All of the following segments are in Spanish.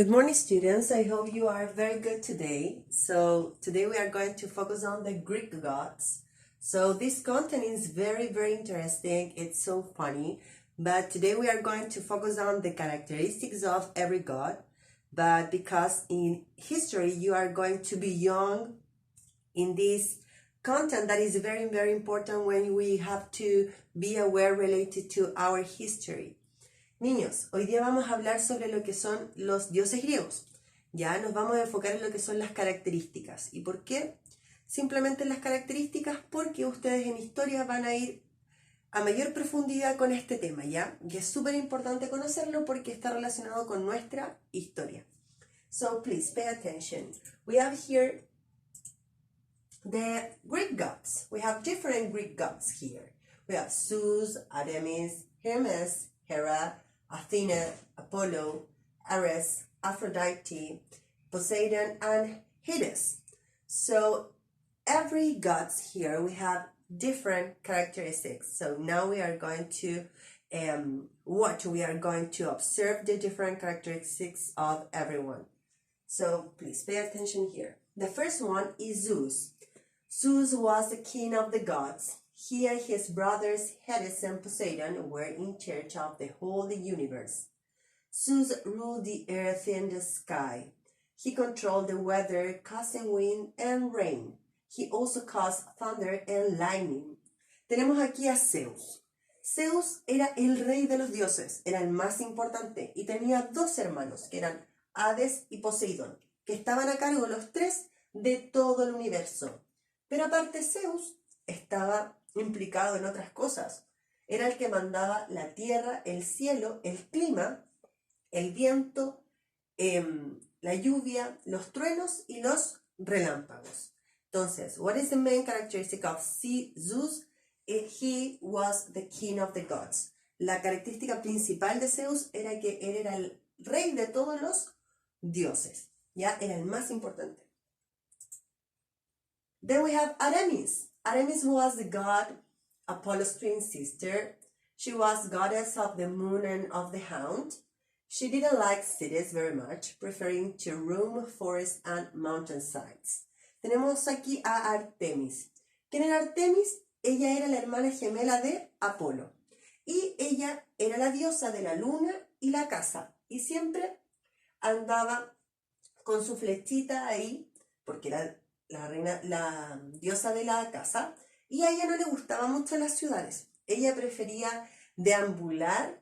Good morning, students. I hope you are very good today. So today we are going to focus on the Greek gods. So this content is very interesting. It's so funny. But today we are going to focus on the characteristics of every god. But because in history you are going to be young in this content that is very important when we have to be aware related to our history. Niños, hoy día vamos a hablar sobre lo que son los dioses griegos. Ya nos vamos a enfocar en lo que son las características. ¿Y por qué? Simplemente las características porque ustedes en historia van a ir a mayor profundidad con este tema, ¿ya? Y es súper importante conocerlo porque está relacionado con nuestra historia. So please pay attention. We have here the Greek gods. We have different Greek gods here. We have Zeus, Artemis, Hermes, Hera, Athena, Apollo, Ares, Aphrodite, Poseidon, and Hades. So every gods here, we have different characteristics. So now we are going to we are going to observe the different characteristics of everyone. So please pay attention here. The first one is Zeus. Zeus was the king of the gods. He and his brothers Hades and Poseidon were in charge of the whole universe. Zeus ruled the earth and the sky. He controlled the weather, causing wind and rain. He also caused thunder and lightning. Tenemos aquí a Zeus. Zeus era el rey de los dioses, era el más importante y tenía dos hermanos que eran Hades y Poseidón, que estaban a cargo los tres de todo el universo. Pero aparte Zeus estaba implicado en otras cosas. Era el que mandaba la tierra, el cielo, el clima, el viento, la lluvia, los truenos y los relámpagos. Entonces, what is the main characteristic of Zeus? He was the king of the gods. La característica principal de Zeus era que él era el rey de todos los dioses. Ya era el más importante. Then we have Artemis. Artemis was the god Apollo's twin sister. She was goddess of the moon and of the hound. She didn't like cities very much, preferring to roam forests and mountainsides. Tenemos aquí a Artemis. ¿Quién era Artemis? Ella era la hermana gemela de Apolo. Y ella era la diosa de la luna y la casa. Y siempre andaba con su flechita ahí, porque era la diosa de la casa, y a ella no le gustaban mucho las ciudades. Ella prefería deambular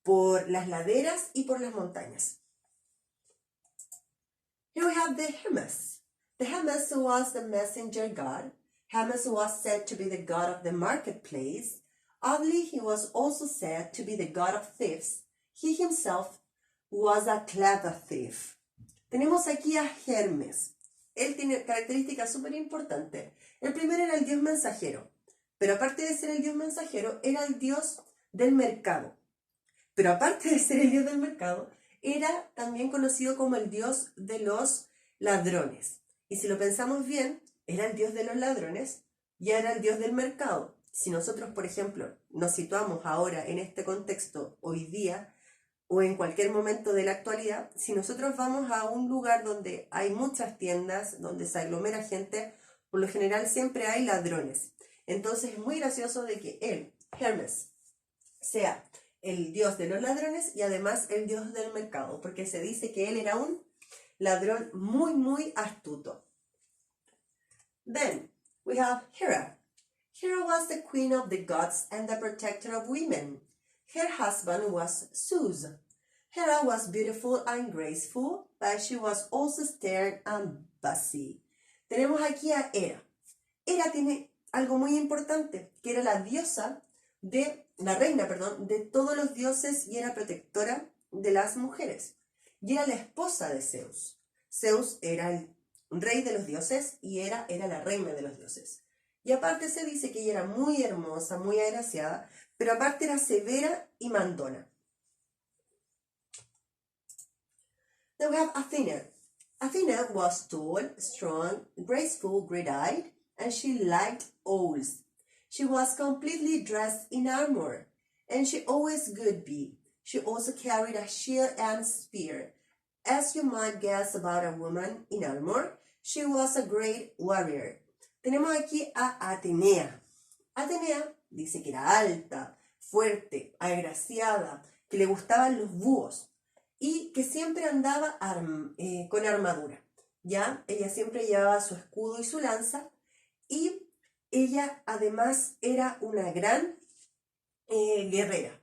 por las laderas y por las montañas. Here we have the Hermes. The Hermes was the messenger god. Hermes was said to be the god of the marketplace. Oddly, he was also said to be the god of thieves. He himself was a clever thief. Tenemos aquí a Hermes. Él tiene características súper importantes. El primero era el dios mensajero, pero aparte de ser el dios mensajero, era el dios del mercado. Pero aparte de ser el dios del mercado, era también conocido como el dios de los ladrones. Y si lo pensamos bien, era el dios de los ladrones y era el dios del mercado. Si nosotros, por ejemplo, nos situamos ahora en este contexto hoy día, o en cualquier momento de la actualidad, si nosotros vamos a un lugar donde hay muchas tiendas, donde se aglomera gente, por lo general siempre hay ladrones. Entonces es muy gracioso de que él, Hermes, sea el dios de los ladrones y además el dios del mercado, porque se dice que él era un ladrón muy astuto. Then we have Hera. Hera was the queen of the gods and the protector of women. Her husband was Zeus. Hera was beautiful and graceful, but she was also stern and bossy. Tenemos aquí a Hera. Hera tiene algo muy importante, que era la reina de todos los dioses y era protectora de las mujeres. Y era la esposa de Zeus. Zeus era el rey de los dioses y Hera era la reina de los dioses. Y aparte se dice que ella era muy hermosa, muy agraciada, pero aparte era severa y mandona. Then we have Athena. Athena was tall, strong, graceful, great-eyed, and she liked owls. She was completely dressed in armor, and she always would be. She also carried a shield and spear. As you might guess about a woman in armor, she was a great warrior. Tenemos aquí a Atenea. Atenea dice que era alta, fuerte, agraciada, que le gustaban los búhos y que siempre andaba con armadura. ¿Ya? Ella siempre llevaba su escudo y su lanza y ella además era una gran guerrera.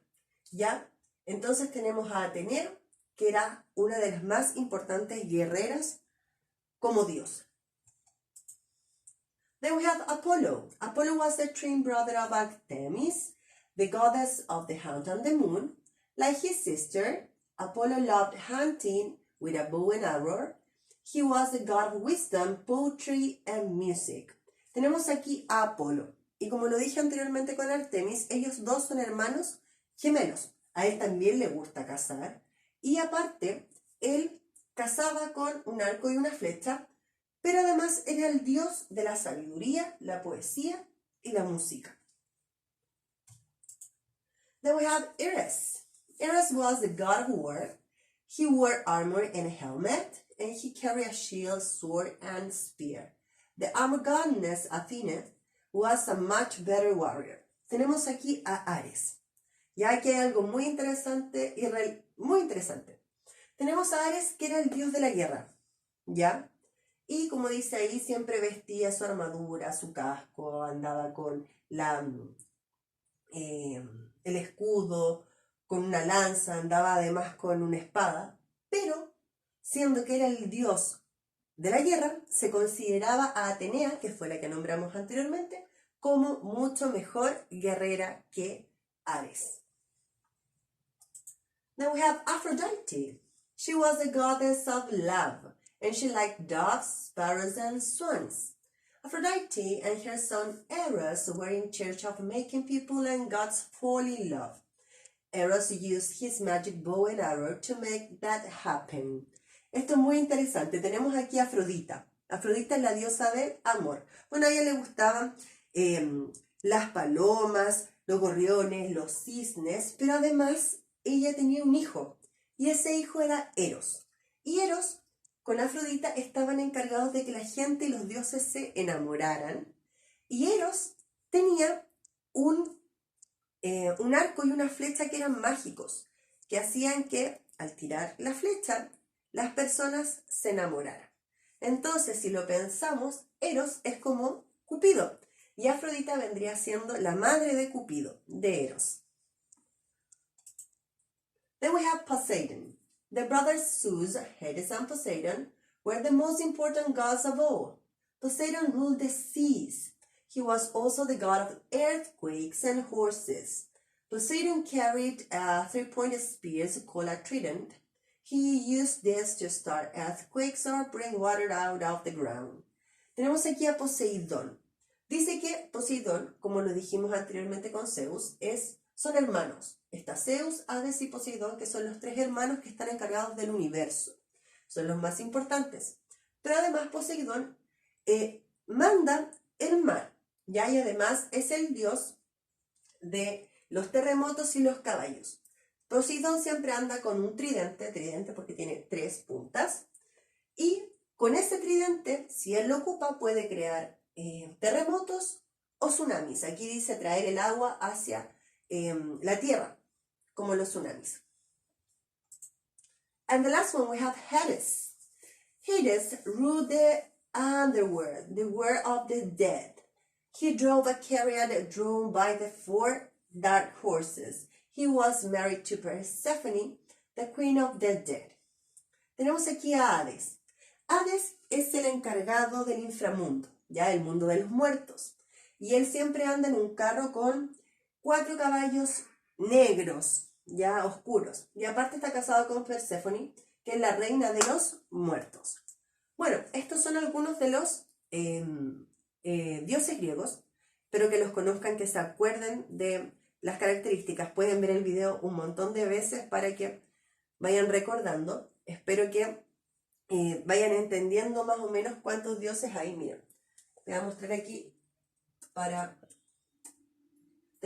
¿Ya? Entonces tenemos a Atenea, que era una de las más importantes guerreras como diosa. Then we have Apollo. Apollo was the twin brother of Artemis, the goddess of the hunt and the moon. Like his sister, Apollo loved hunting with a bow and arrow. He was the god of wisdom, poetry, and music. Tenemos aquí a Apolo. Y como lo dije anteriormente con Artemis, ellos dos son hermanos gemelos. A él también le gusta cazar. Y aparte, él cazaba con un arco y una flecha, pero además era el dios de la sabiduría, la poesía y la música. Then we have Ares. Ares was the god of war. He wore armor and a helmet, and he carried a shield, sword, and spear. The armor goddess Athena was a much better warrior. Tenemos aquí a Ares. Ya que hay algo muy interesante muy interesante. Tenemos a Ares, que era el dios de la guerra, ¿ya? Y como dice ahí, siempre vestía su armadura, su casco, andaba con el escudo, con una lanza, andaba además con una espada, pero siendo que era el dios de la guerra, se consideraba a Atenea, que fue la que nombramos anteriormente, como mucho mejor guerrera que Ares. Then we have Aphrodite. She was the goddess of love, and she liked doves, sparrows, and swans. Aphrodite and her son Eros were in charge of making people and gods fall in love. Eros used his magic bow and arrow to make that happen. Esto es muy interesante. Tenemos aquí a Afrodita. Afrodita es la diosa del amor. Bueno, a ella le gustaban las palomas, los gorriones, los cisnes, pero además ella tenía un hijo, y ese hijo era Eros. Y Eros con Afrodita estaban encargados de que la gente y los dioses se enamoraran, y Eros tenía un arco y una flecha que eran mágicos, que hacían que al tirar la flecha las personas se enamoraran. Entonces, si lo pensamos, Eros es como Cupido, y Afrodita vendría siendo la madre de Cupido, de Eros. Then we have Poseidon. The brothers Zeus, Hades, and Poseidon were the most important gods of all. Poseidon ruled the seas. He was also the god of earthquakes and horses. Poseidon carried a three-pointed spear called a trident. He used this to start earthquakes or bring water out of the ground. Tenemos aquí a Poseidón. Dice que Poseidón, como lo dijimos anteriormente con Zeus, son hermanos. Está Zeus, Hades y Poseidón, que son los tres hermanos que están encargados del universo. Son los más importantes. Pero además Poseidón manda el mar. ¿Ya? Y además es el dios de los terremotos y los caballos. Poseidón siempre anda con un tridente porque tiene 3 puntas. Y con ese tridente, si él lo ocupa, puede crear terremotos o tsunamis. Aquí dice traer el agua hacia la tierra, como los tsunamis. And the last one we have Hades. Hades ruled the underworld, the world of the dead. He drove a chariot drawn by the 4 dark horses. He was married to Persephone, the queen of the dead. Tenemos aquí a Hades. Hades es el encargado del inframundo, ya el mundo de los muertos. Y él siempre anda en un carro con 4 caballos negros, ya oscuros. Y aparte está casado con Persephone, que es la reina de los muertos. Bueno, estos son algunos de los dioses griegos, pero que los conozcan, que se acuerden de las características. Pueden ver el video un montón de veces para que vayan recordando. Espero que vayan entendiendo más o menos cuántos dioses hay. Miren, voy a mostrar aquí para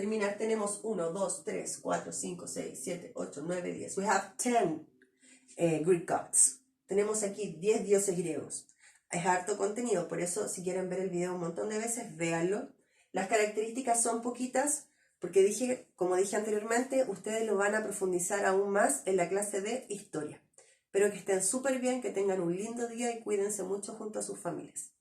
terminar tenemos 1, 2, 3, 4, 5, 6, 7, 8, 9, 10. We have 10 Greek gods. Tenemos aquí 10 dioses griegos. Es harto contenido, por eso si quieren ver el video un montón de veces, véanlo. Las características son poquitas, porque como dije anteriormente, ustedes lo van a profundizar aún más en la clase de historia. Espero que estén súper bien, que tengan un lindo día y cuídense mucho junto a sus familias.